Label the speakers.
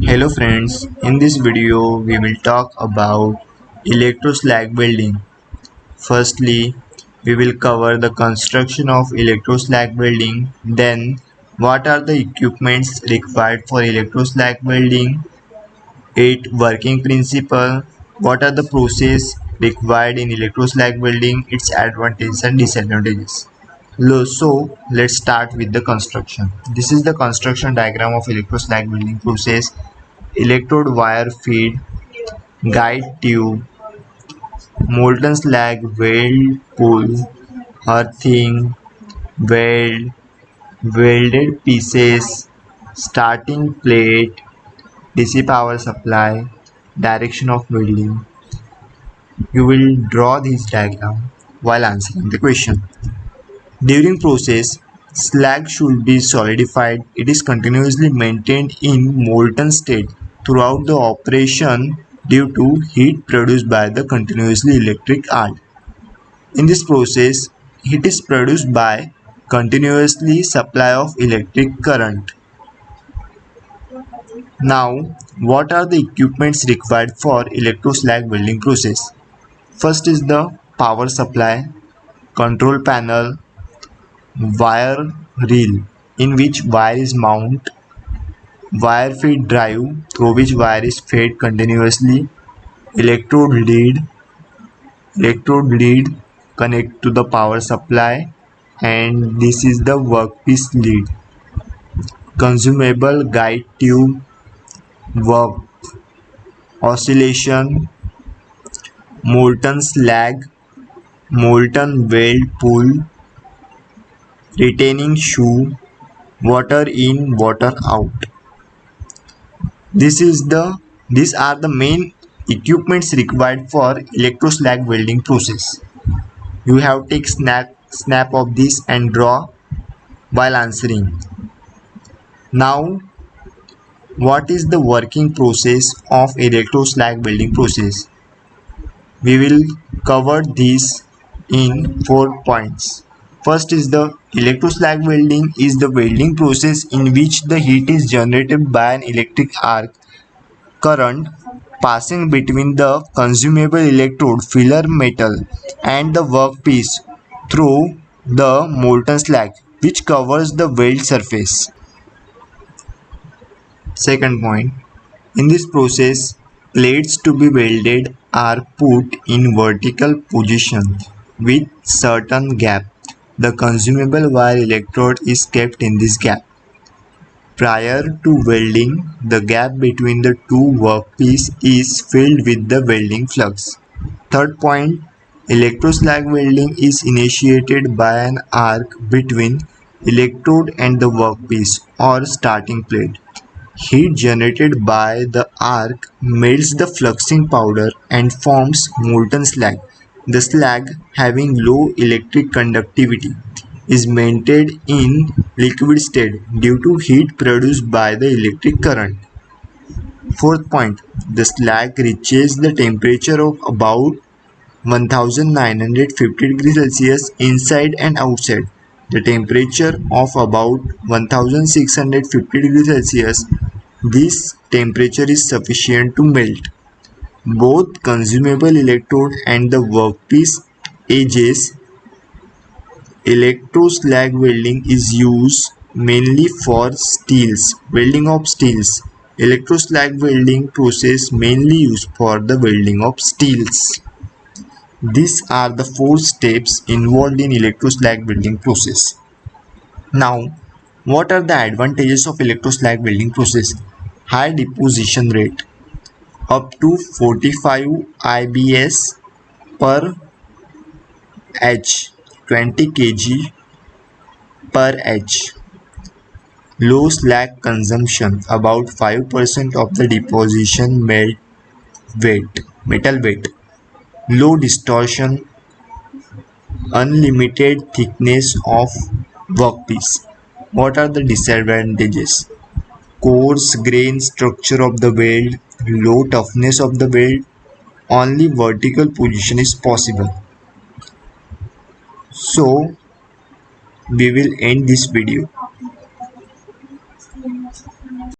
Speaker 1: Hello friends, in this video we will talk about electroslag welding. Firstly, we will cover the construction of electroslag welding, then what are the equipments required for electroslag welding, its working principle, what are the process required in electroslag welding, its advantages and disadvantages. So let's start with the construction. This is the construction diagram of electroslag welding process. Electrode wire feed, guide tube, molten slag, weld pull, earthing, weld, welded pieces, starting plate, DC power supply, direction of welding. You will draw this diagram while answering the question. During process, slag should be solidified. It is continuously maintained in molten state throughout the operation due to heat produced by the continuously electric arc. In this process, heat is produced by continuously supply of electric current. Now, what are the equipments required for electroslag welding process? First is the power supply, control panel, wire reel in which wire is mounted, wire feed drive through which wire is fed continuously, electrode lead connect to the power supply, and this is the workpiece lead. Consumable guide tube, work, oscillation, molten slag, molten weld pull, retaining shoe, water in, water out. These are the main equipments required for electroslag welding process. You have to take snap of this and draw while answering. Now, what is the working process of electroslag welding process? We will cover this in 4 points. First is the electroslag welding is the welding process in which the heat is generated by an electric arc current passing between the consumable electrode filler metal and the workpiece through the molten slag which covers the weld surface. Second point, in this process, plates to be welded are put in vertical position with certain gap. The consumable wire electrode is kept in this gap. Prior to welding, the gap between the two workpieces is filled with the welding flux. Third point, electroslag welding is initiated by an arc between electrode and the workpiece or starting plate. Heat generated by the arc melts the fluxing powder and forms molten slag. The slag, having low electric conductivity, is maintained in liquid state due to heat produced by the electric current. Fourth point, the slag reaches the temperature of about 1950 degrees Celsius inside and outside. The temperature of about 1650 degrees Celsius. This temperature is sufficient to melt both consumable electrode and the workpiece edges. Electroslag welding is used mainly for welding of steels. Electroslag welding process mainly used for the welding of steels. These are the 4 steps involved in electroslag welding process. Now, what are the advantages of electroslag welding process? High deposition rate, up to 45 IBS per H, 20 kg per H. Low slag consumption, about 5% of the deposition metal weight. Low distortion, unlimited thickness of workpiece. What are the disadvantages? Coarse grain structure of the weld, low toughness of the weld, only vertical position is possible. So, we will end this video.